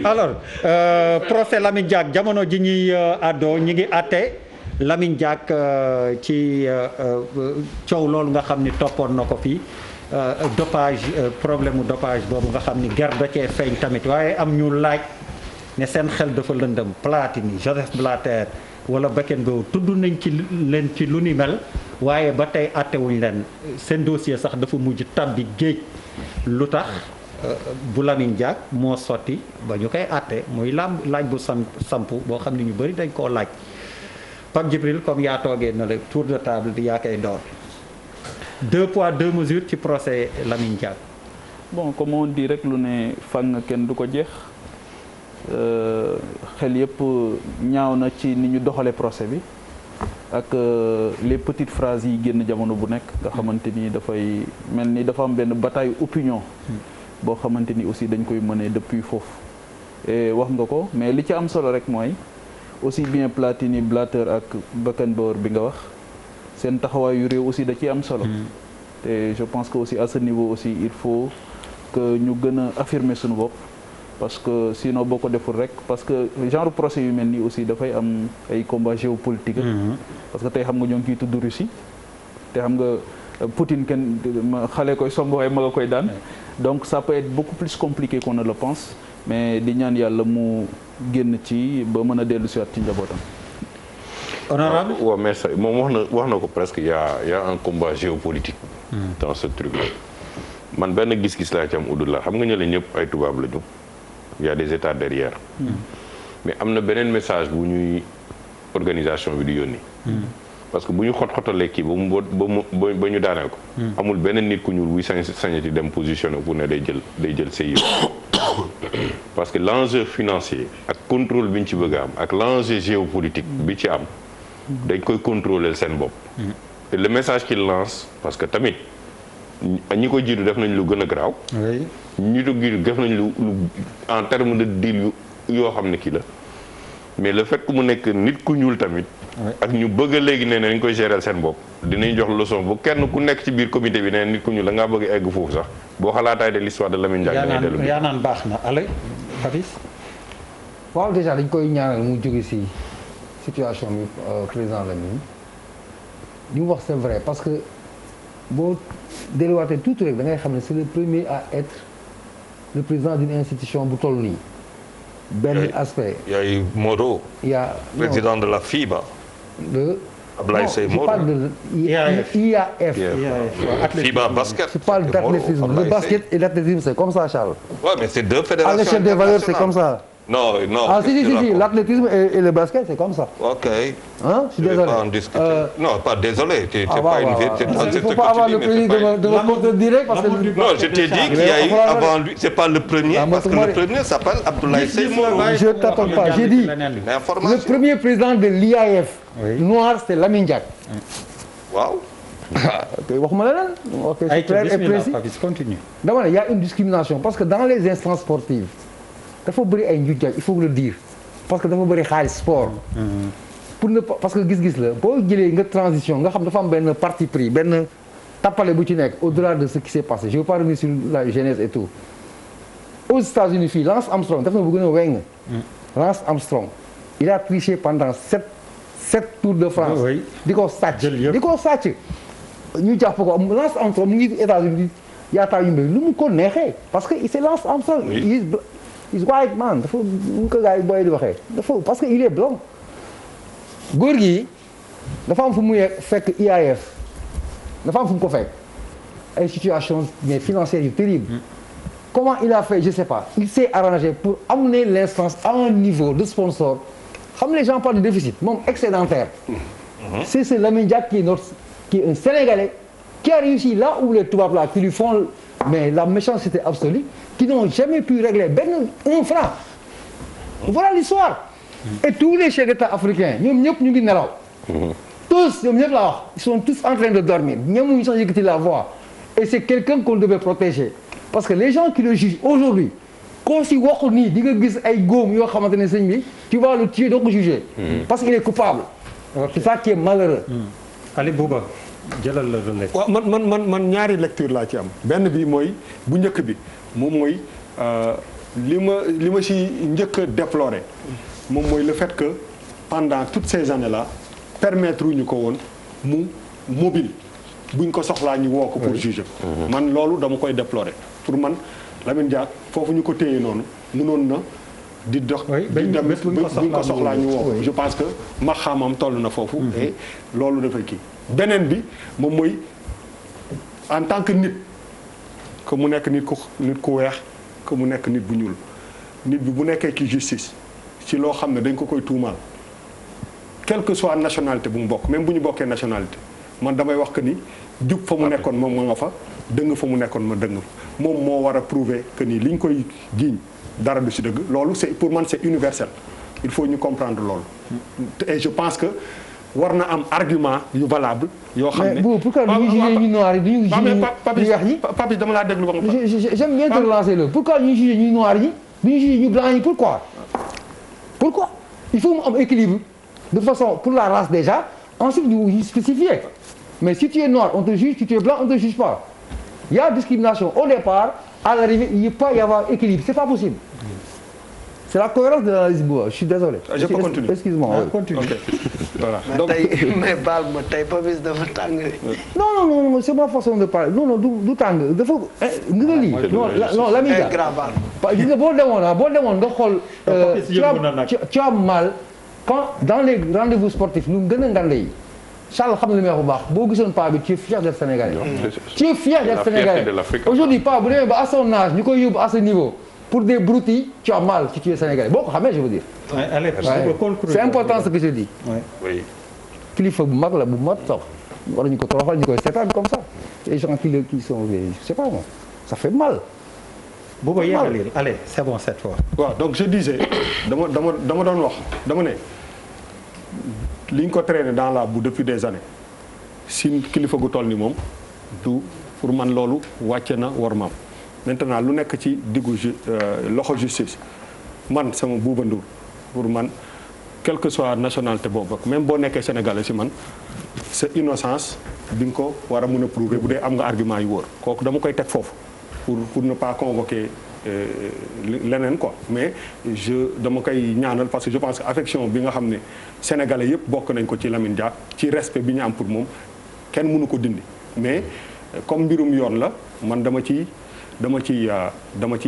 alors procès Lamine Diack jamono ji ñuy àddoo ñi ngi àtte Lamine Diack ci coow loolu nga xam ni toppoon na ko fii dopage problème mu dopage boobu nga xam ni ger da cee feeñ tamit waaye am ñu laaj ne seen xel dafa lëndëm Platini Joseph Blatter wala Beckenbauer tudd nañ ci leen ci lu ni mel waaye ba tey àttewuñ leen seen dossier sax dafa mujj tàbbi géej lu tax bu Lamine Diack moo sotti ba ñu koy àtte muy laaj bu sampu boo xam ne ñu bëri dañ koo laaj Pape Djibril comme yaa toogee na la tour de table di yaa koy door 2 poids 2 mesures ci procès Lamine Diack. bon comme on dit rek lu ne fang kenn du ko jeex xel yëpp ñaaw na ci ni ñu doxalee procès bi ak les petites phrases yi génn jamono bu nekk nga xamante ni dafay mel ni dafa am benn bataille opinion boo xamante ni aussi dañ koy mënee depuis foofu et wax nga ko mais li ci am solo rek mooy aussi bien Platini Blatter ak Beckenbauer bi nga wax seen taxawaay yu réew aussi da ciy am solo te je pense que aussi à ce niveau aussi il faut que ñu gën a affirmer suñu bopp parce que sinon boo ko deful rek parce que genre procès yu mel nii aussi dafay am ay combat géopolitique parce que tey xam nga ñoo ngi ciy tudd Russie te xam nga Poutine kenn xale koy somb waaye mag a koy daan donc ça peut être beaucoup plus compliqué qu'on ne le pense mais di ñaan yàlla mu génn ci ba mën a dellu siwaat ci njabootam. honorable waaw mais moom wax na ko presque y a un combat géopolitique dans ce truc là man benn gis-gis laa ci am udul xam nga ñële ñëpp ay tubaab lañu y a des états derrière mais am na beneen message bu ñuy organisation bi di yónni parce que bu ñu xot-xotalee kii ba ñu daaneel ko amul beneen nit ku ñuul buy sañati dem positionné pour ne day jël CIO parce que l'enjeu financier ak contrôle bi ñu ci bëgg a am ak l'enjeu géopolitique bi ci am dañ koy contrôler seen bopp te le message qu'il lance parce que tamit ñi ko jiitu def nañ lu gën a garaaw ñi ko jiitu def nañ lu en terme de deal yoo xam ne kii la mais le fait que mu nekk nit ku ñuul tamit ak ñu bëgg a léegi ne nañ koy gérer seen bopp dinañ jox leçon bu kenn ku nekk ci biir comité bi ne nit ku ñuul da ngaa bëgg egg foofu sax boo xalaataay de l'histoire de Lamine Diack dangay dellu yaa naan baax na ale Papis waaw déjà dañ koy ñaanal mu jóge ci situation bi président Lamine li mu wax c'est vrai parce que boo delluwaatee tuuti rek da ngay xam ne c'est le premier à être le président d'une institution bu toll nii benn aspect. Il y a eu Moro, président de la FIBA. Ablaye Seye Moro. Je parle de IAF. FIBA basket. Je parle d'athlétisme. Le basket et l'athlétisme, c'est comme ça, Charles. Ouais, mais c'est deux fédérations. À l'échelle des valeurs, c'est comme ça. Non. Ah, si, l'athlétisme et le basket, c'est comme ça. Ok. Hein? Je suis désolé. Pas en discuter. Non, pas désolé. Tu n'es pas une vérité. Il ne faut pas avoir le plaisir de me contredire parce que... Non, je t'ai dit qu'il y a eu avant lui. C'est pas le premier, parce que le premier s'appelle Abdoulaye Seye Moro. Je ne t'attends pas. J'ai dit, le premier président de l'IAF noir, c'est Lamine Diack. Waaw. waxuma la ok, c'est clair et précis. Il y a une discrimination parce que dans les instances sportives, dafa bëri ay njuuj il faut le dire parce que dafa bëri xaalis sport. pour ne pas parce que gis-gis la boo jëlee nga transition nga xam dafa am benn parti pris benn tappale bu ci nekk au-delà de ce qui s'est passé je veux pas revenir sur la genèse et tout. aux États-Unis fii Lance Armstrong daf na bu gën a weng. Lance Armstrong il a triché pendant sept Tours de France. di ko sàcc ñu jàpp ko Lance Armstrong mu ngi États-Unis yaataa yu mbéy lu mu ko neexee parce que c'est Lance Armstrong. He's white man dafa nu ko gars yi booy di waxee dafa parce que il est blanc góor gi dafa am fu muy fekk IAF dafa am fu mu ko fekk ay situations mais financières yu terribles comment il a fait je sais pas il s'est arrangé pour amener l'instance à un niveau de sponsor xam les gens parlent de déficit moom excédentaire c'est ce Lamine Diack qui est un Sénégalais qui a réussi là où les tubaab là qui lui font mais la méchanceté absolue qui n'ont jamais pu régler un franc. Voilà l'histoire. Et tous les chefs d'État africains, ñoom ñëpp ñu ngi nelaw. Tous, ñoom ñëpp la wax, ils sont tous en train de dormir. ñoom ñu sax yëkkati la voix. Et c'est quelqu'un qu'on devait protéger. Parce que les gens qui le jugent aujourd'hui, koo si waxul nii di nga gis ay góom yoo xamante ne sëñ bi, tu vas le tuer doo ko juger. Parce qu'il est coupable. C'est ça qui est malheureux. Ali Bouba. jëlal la relais. waaw man ñaari lecture laa ci am benn bi mooy bu njëkk bi moom mooy li ma si njëkk a déploré moom mooy le fait que pendant toutes ces années-là permettre ñu ko woon mu mobile buñ ko soxlaa ñu woo ko pour juger man loolu dama koy déplorer pour man Lamine Diack foofu ñu ko téye noonu mënoon na di dox di dem buñ ko soxlaa ñu woo ko je pense que ma xamam toll na foofu et loolu dafay kii beneen bi moom mooy en tant que nit que mu nekk nit ku weex que mu nekk nit bu ñuul nit bi bu nekkee ci justice ci loo xam ne dañ ko koy tuumaal quelle que soit nationalité bu mu bokk même bu ñu bokkee nationalité man damay wax que ni jub fa mu nekkoon moom ma nga fa dëng fa mu nekkoon ma dëng fa moom moo war a prouver que ni li ñu koy jiiñ dara du si dëgg loolu c'est pour man c'est universel il faut ñu comprendre loolu et je pense que war na am argument yu valable yoo xam ne mais pourquoi ñu jugé ñu noir yi du ñu jugé ñu weex ñi Papi dama laa déglu ba nga j'aime bien te relancer le pourquoi ñu jugé ñu noir yi du ñu jugé ñu blanc yi pourquoi il faut mu am équilibre de façon pour la race déjà ensuite ñu spécifier mais si tu es noir on te juge si tu es blanc on te juge pas il y a discrimination au départ à l'arrivée il ne peut pas y avoir équilibre c'est pas possible c'est la cohérence de l'analyse bu je suis désolé. je peux continuer excuse-moi continue ok voilà donc mais baal ma tey Papis dafa tàng. non c'est ma façon de parler non du tàng dafa nga lii. non la muy gis nga boo demoon nga xool. tu as mal quand dans les rendez-vous sportifs lu gën a ngande yi. Charles xam na li may wax bu baax boo gisoon paa bi tu es fier d'être sénégalais. tu es fier d'être sénégalais aujourd'hui paa bu demee ba à son âge ñu koy yóbbu à ce niveau. Pour des broutilles, tu as mal si tu es sénégalais. Boo ko xamee je veux dire. C'est important ce que je dis. Oui. Kilifa bu mag la bu mat sax war nañu ko toroxal ñu koy seetaan comme ça. Les gens qui sont je sais pas moi ça fait mal. bu ko yéexalee allez c'est bon cette fois. waaw donc je disais dama doon wax dama ne li ñu ko traîné dans la boue depuis des années si kilifa gu toll ni moom du pour man loolu wàcce na war maam. maintenant lu nekk ci diggu loxo justice man sama Bouba Ndour pour man quelle que soit nationalité boobu même boo nekkee sénégalais si man sa innocence bi nga ko war a mën a prouver bu dee am nga argument yu wóor kooku dama koy teg foofu pour ne pas convoquer leneen quoi mais dama koy ñaanal parce que je pense que affection bi nga xam ne sénégalais yëpp bokk nañ ko ci Lamine Diack ci respect bi ñu am pour moom kenn mënu ko dindi mais comme mbirum yoon la man dama ci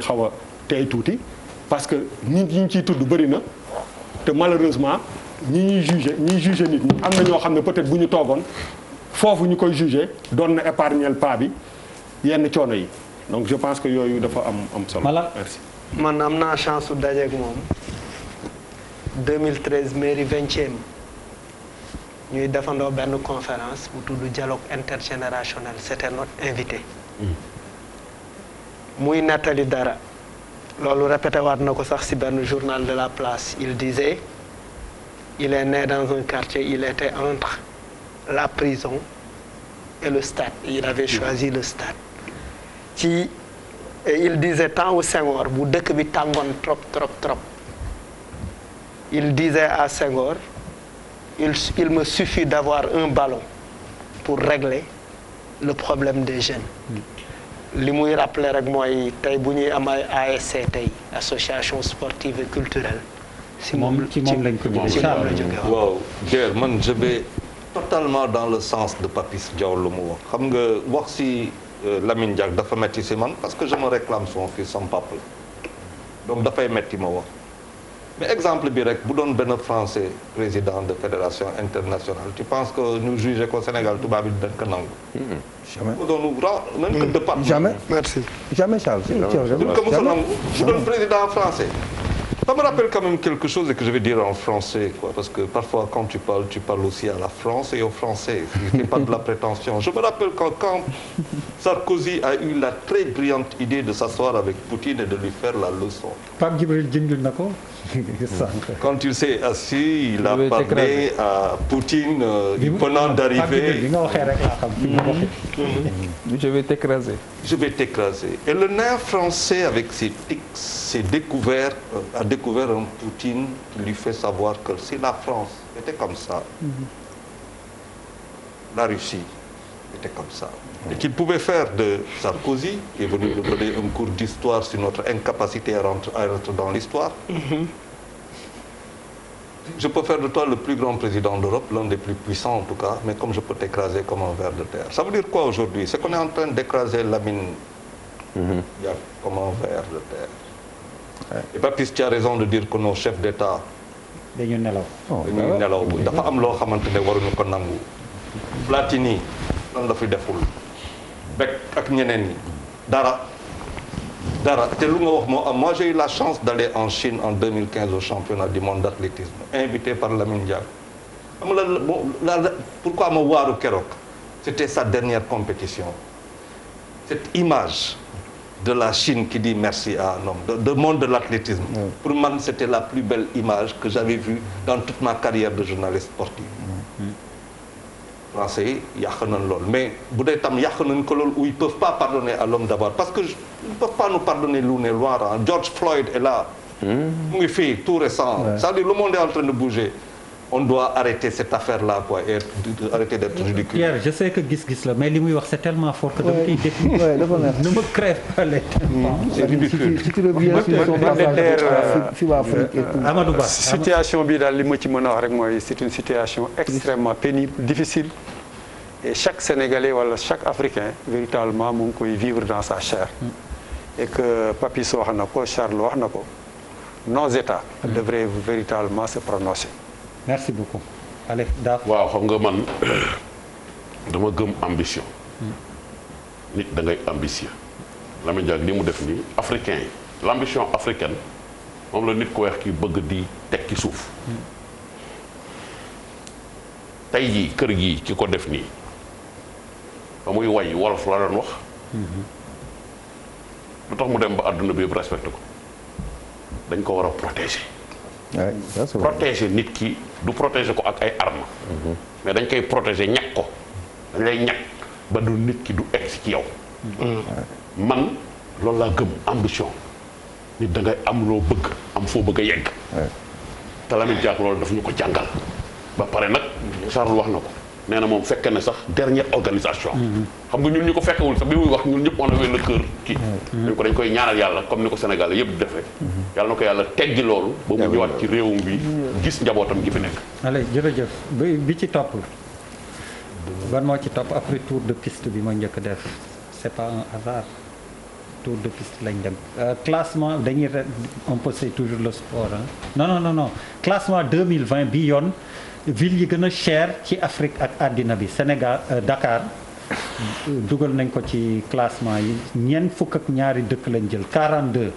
xaw a tey tuuti parce que ñi ñu ciy tudd bëri na te malheureusement ñuy juger nit ñi am na ñoo xam ne peut-être bu ñu toogoon foofu ñu koy juger doon na épargner pas bi yenn coono yi donc je pense que yooyu dafa am solo. merci. man am naa chance su dajeeg moom 2013 mairie 20e ñuy defandoo benn conférence bu tudd dialogue intergénérationnel c'était notre invité. muy nettali dara loolu répété waat na ko sax ci benn journal de la place il disait il est né dans un quartier il était entre la prison et le stade il avait choisi le stade et il disait tant au Senghor bu dëkk bi tàngoon trop il disait à Senghor il me suffit d'avoir un ballon pour régler le problème des jeunes. li muy rappeler rek mooy tey bu ñuy am ay ASC tey association sportive et culturelle. ci moom lañ ko jógee waaw Guèye man je vais totalement dans le sens de Papis Diaw lu mu wax xam nga wax si Lamine Diack dafa metti si man parce que je me réclame son fils son papa donc dafay metti ma wax mais exemple bi rek bu doon benn français président de fédération internationale tu penses que ñu juger ko Sénégal tubaab bi dañ ko nangu. jamais bu doon même que département. jamais merci. jamais Charles. duñ ko mos a nangu bu doon président français. Ça me rappelle quand même quelque chose et que je vais dire en français quoi parce que parfois quand tu parles aussi à la France et aux Français. C'est pas de la prétention. Je me rappelle quand Sarkozy a eu la très brillante idée de s'asseoir avec Poutine et de lui faire la leçon. Pape Djibril jëndul na ko. Quand il s'est assis, il a parlé à Poutine venant d'arriver. Je vais t'écraser. Je vais t'écraser. Et le nain français, avec ses tics, a découvert un Poutine qui lui fait savoir que si la France était comme ça, la Russie était comme ça. Et qu'il pouvait faire de Sarkozy, qui est venu nous donner un cours d'histoire sur notre incapacité à rentrer dans l'histoire. Je peux faire de toi le plus grand président d'Europe, l'un des plus puissants en tout cas, mais comme je peux t'écraser comme un ver de terre. Ça veut dire quoi aujourd'hui? C'est qu'on est en train d'écraser Lamine Diack comme un ver de terre. Et Papis, tu as raison de dire que nos chefs d'État dañu nelaw. dañuy nelaw dafa am loo xamante ne waruñu ko nangu. Platini lan la fi deful Beck ak ñeneen ñi dara te lu nga wax moo am. Moi j'ai eu la chance d'aller en Chine en 2015 au championnat du monde d'athlétisme invité par Lamine Diack. xam nga pourquoi ma waaru keroog c'était sa dernière compétition. Cette image de la Chine qui dit merci à un homme, de monde de l'athlétisme. Pour moi, c'était la plus belle image que j'avais vue dans toute ma carrière de journaliste sportif. Français yi yàq nañ lool mais bu dee tam yàq nañ ko lool où ils peuvent pas pardonner à l'homme d'avoir parce que ils peuvent pas nous pardonner lu ne loin. George Floyd est là. mu ngi fii tout récent. C'est-à-dire le monde est en train de bouger. On doit arrêter cette affaire-là quoi et arrêter d'être ridicule. Pierre, je sais que gis-gis la mais li muy wax c'est tellement fort que dama koy dégg. Ne me crève pas les c'est ridicule. si tu reviens sur son passage sur Afrique et tout. Amadou Ba. situation bi daal li ma ci mën a wax rek mooy c'est une situation extrêmement pénible difficile et chaque Sénégalais wala chaque Africain véritablement mu ngi koy vivre dans sa chair. Et que Papis wax na ko Charles wax na ko nos États devraient véritablement se prononcer. Merci beaucoup. Allez, Daf. waaw xam nga man dama gëm ambition. nit da ngay ambitieux. Lamine Diack li mu def nii africain yi l'ambition africaine moom la nit ku weex ki bëgg di teg ci suuf. tey jii kër gi ki ko def nii ba muy way wolof la doon wax. lu tax mu dem ba àdduna bi yëpp respecté ko dañ ko war a protéger. protéger nit ki du protéger ko ak ay armes. mais dañ koy protéger ñàkk ko dañ lay ñàkk ba du nit ki du egg ci yow. man loolu laa gëm ambition nit da ngay am loo bëgg am foo bëgg a yegg. te Lamine Diack loolu daf ñu ko jàngal. ba pare nag Charles wax na ko nee na moom fekke ne sax dernière organisation. xam nga ñun ñu ko fekkewul sax bi muy wax ñun ñëpp on avait le cœur kii. dañ koy ñaanal yàlla comme ni ko Sénégal yëpp defee. yàlla na ko yàlla teggi loolu. ba mu ñëwaat ci réewum bi gis njabootam gi fi nekk. allez jërëjëf bi ci topp ban moo ci topp après tour de piste bi ma njëkk def c'est pas un hasard tour de piste lañ dem classement dañuy on peut c'est toujours le sport non classement 2020 bi yoon ville yi gën a cher ci Afrique ak àddina bi Sénégal Dakar dugal nañ ko ci classement yi ñeent fukk ak ñaari dëkk lañ jël 42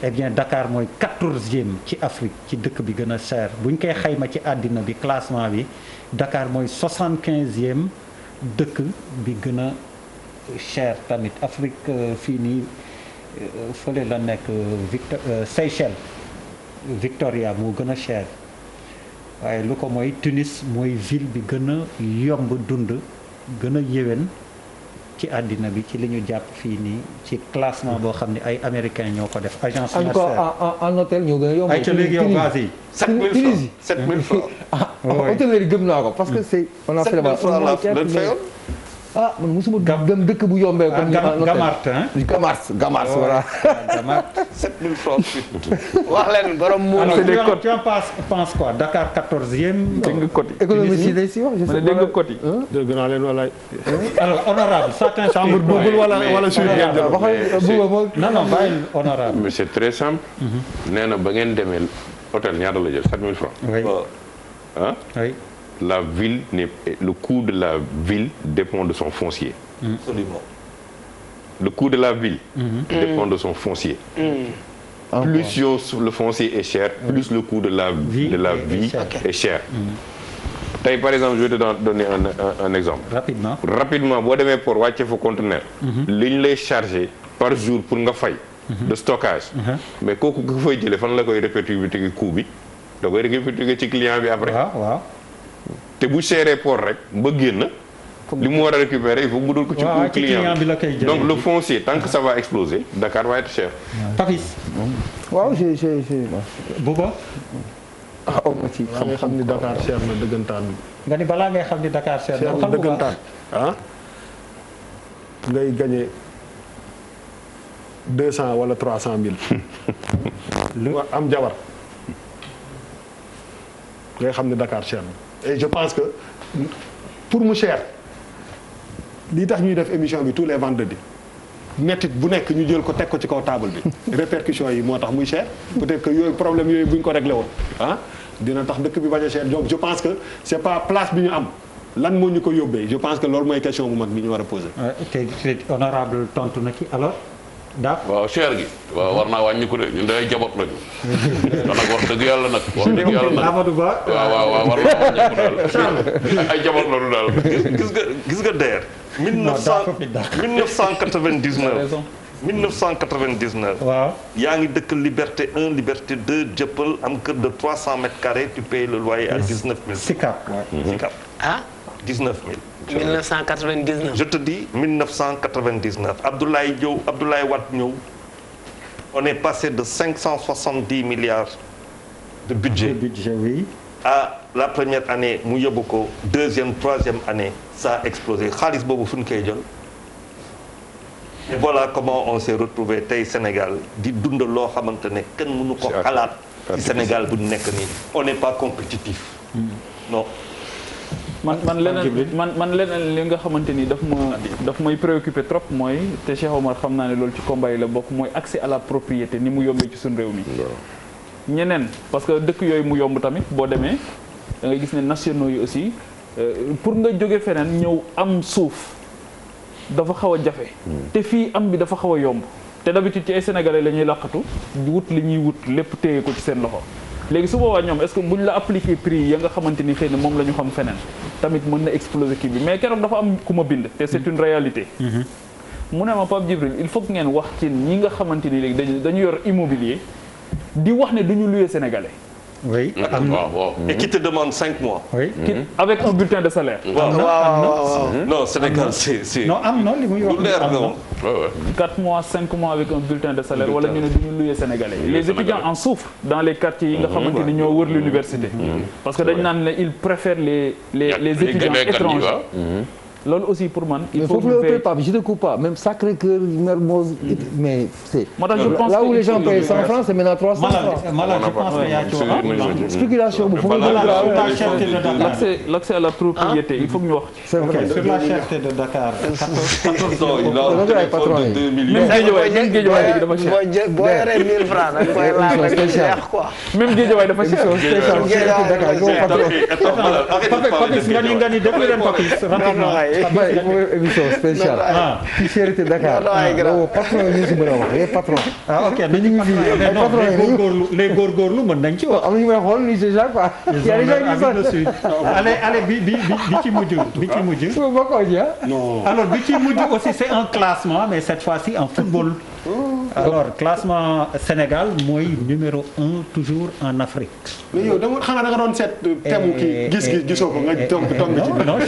eh bien Dakar mooy 14e ci Afrique ci dëkk bi gën a cher bu ñu koy xayma ci àddina bi classement bi Dakar mooy 75e dëkk bi gën a cher tamit Afrique fii nii fële la nekk Seychelles Victoria moo gën a cher waaye lu ko mooy Tunis mooy ville bi gën a yomb dund gën a yéwén ci àddina bi ci li ñu jàpp fii nii ci classement boo xam ne ay américains ñoo ko def agence encore en hôtel ñoo gën a yomb. ay ca léegi yow vas-y 7000 francs 7000 francs. hôtellerie gëm naa ko parce que c'est on a fait ah man mosuma dem dëkk bu yombee. Gamart Gamart voilà. Gamart 7000 francs. wax leen borom mu. alors tu en penses quoi Dakar 14e. dégg nga côté économie si day si wax. ma ne dégg nga côté. dégg naa leen wala. alors honorable ça t'inspire chambre boubul wala suñu non bàyyil honorable. mais c'est très simple. nee na ba ngeen demee hôtel ñaata la jël 7000 francs. oui ah oui. La ville le coût de la ville dépend de son foncier. Absolument. Le coût de la ville dépend de son foncier. Plus le foncier est cher, plus le coût de la vie est cher. Tey par exemple je vais te donner un exemple. Rapidement boo demee pour wàcce fa conteneur. li ñu lay charger par jour pour nga fay. de stockage. mais kooku nga fay jëlee fan la koy répercuter coût bi da koy répercuter ci client bi après. waaw. te bu seeree port rek ba génn li mu war a récupérer il faut mu dul ko ci client bi la koy jëlee donc le foncier tant que ça va exploser Dakar va être cher. Papis. waaw j'ai Bouba. ma ci xam ni Dakar cher na dëggantaan. nga ni balaa ngay xam ni Dakar cher na dëggantaan ngay gagné 200 wala 300 000. lu am jabar ngay xam ne Dakar cher na. et je pense que pour mu cher lii tax ñuy def émission bi tous les vendredis mettit bu nekk ñu jël ko teg ko ci kaw table bi répercussions yi moo tax muy cher peut-être que yooyu problème yooyu bu ñu ko réglé woon dina tax dëkk bi bañ a cher donc je pense que c'est pas place bi ñu am lan moo ñu ko yóbbee je pense que loolu mooy question bu mag bi ñu war a poser. te honorable tontu na ci alors. waaw cher gi waaw war naa wàññi ko de ñun day jabot lañu. nag wax dëgg yàlla nag. wax dëgg yàlla nag Amadou Ba. waaw war naa wàññi ko daal. ay jabot lañu daal. gis nga DER. 1999. waaw. yaa ngi dëkk Liberté 1 Liberté 2 Jëppal am kër de 300 mètres carrés tu payes le loyer à 19 000. Sicap Sicap. ah. 19 000. 1999. Je te dis 1999 Abdoulaye Wade ñëw on est passé de 570 milliards de budget. Oui. À la première année mu yóbbu ko deuxième troisième année ça a explosé xaalis boobu fu ñu koy jël. et voilà comment on s'est retrouvé tey Sénégal di dund loo xamante ne kenn mënu ko xalaat ci Sénégal bu ñu nekk nii on n'est pas compétitif. non. man leneen li nga xamante ni daf may préoccupé trop mooy te Cheikh Omar xam naa ne loolu ci combat yi la bokk mooy accès à la propriété ni mu yombee ci suñu réew mi. ñeneen parce que dëkk yooyu mu yomb tamit boo demee da ngay gis ne nationaux yi aussi pour nga jóge feneen ñëw am suuf dafa xaw a jafe. te fii am bi dafa xaw a yomb te d'habitude ci ay sénégalais la ñuy laqatu wut li ñuy wut lépp téye ko ci seen loxo. léegi su boobaa ñoom est-ce que bu ñu la appliqué prix ya nga xamante ni xëy na moom la ñu xam feneen tamit mën na exploser kii bi mais keroog dafa am ku ma bind te c'est une réalité. mu ne ma Pape Djibril il faut que ngeen wax ci ñi nga xamante ni léegi dañu yor immobilier di wax ne du ñu louer sénégalais. oui am na et qui te demande 5 mois. oui avec un bulletin de salaire. waaw non Sénégal c'est non am na li muy wax. lu leer nga moom. 4 mois 5 mois avec un bulletin de salaire wala ñu ne du ñu louer sénégalais. les étudiants en souffrent dans les quartiers yi nga xamante ni ñoo wër l'université. parce que dañ naan ne ils préfèrent les étudiants étrangers. loolu aussi pour man. il faut que Pape je te coupe pas même Sacré-Cœur Mermoz mais c'est. moo tax je pense là où les gens payent 100 francs c'est maintenant 300 francs. Malal je pense que yaa ci wax. spéculation bu foofu l'accès à la propriété il faut que ñu wax. c'est vrai sur la cherté de Dakar. 14 ans il a un téléphone de 2 millions. même Guédiawaye léegi dafa cher. boo yoree 1000 francs da nga koy laal rek di jeex quoi. même Guédiawaye dafa cher. Papis nga ni déglu leen Papis rapidement. émission spéciale. ci cherté Dakar. patron yi ñu si mën a wax les patrons. ok nañu ngi fi les góorgóorlu mën nañ ci wax. am na ñu may xool ni c'est ça quoi. allez bi ci mujj. alors bi ci mujj aussi c'est un classement mais cette fois-ci en football. alors classement Sénégal mooy numéro 1 toujours en Afrique. mais yow xanaa da nga doon seet thème kii gisoo ko nga tomb ci. non je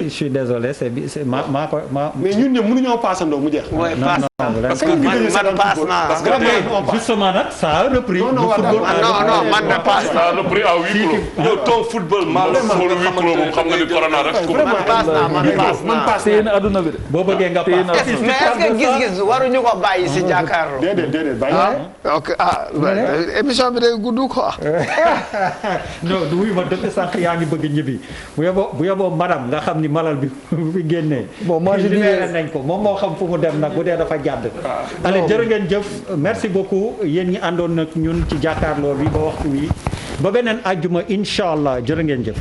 suis désolé c'est maa ko. mais ñun ñëpp mënuñoo paasandoo mu jeex. parce que man paas naa. parce que justement nag ça a repris. non man de paas naa. ça a repris à huis clos. yow ton football mal. moom xam nga ni corona rek. man paas naa. te yéen adduna bi de. boo bëggee nga paas. mais est-ce que gis-gis waruñu ko bàyyi si jàkkaarloo. déedéet bàyyi. ok émission bi day gudd quoi. non du wuy ma depuis sànq yaa ngi bëgg ñibbi bu yeboo madame nga xam ni malal bi fi génnee. bon moi je dirais nañ ko moom moo xam fu mu dem nag bu dee dafa jàdd. allez jërë ngeen jëf merci beaucoup yéen ñi àndoon nag ñun ci jàkkaarloo bi ba waxtu wi ba beneen àjjuma incha allah jërë ngeen jëf.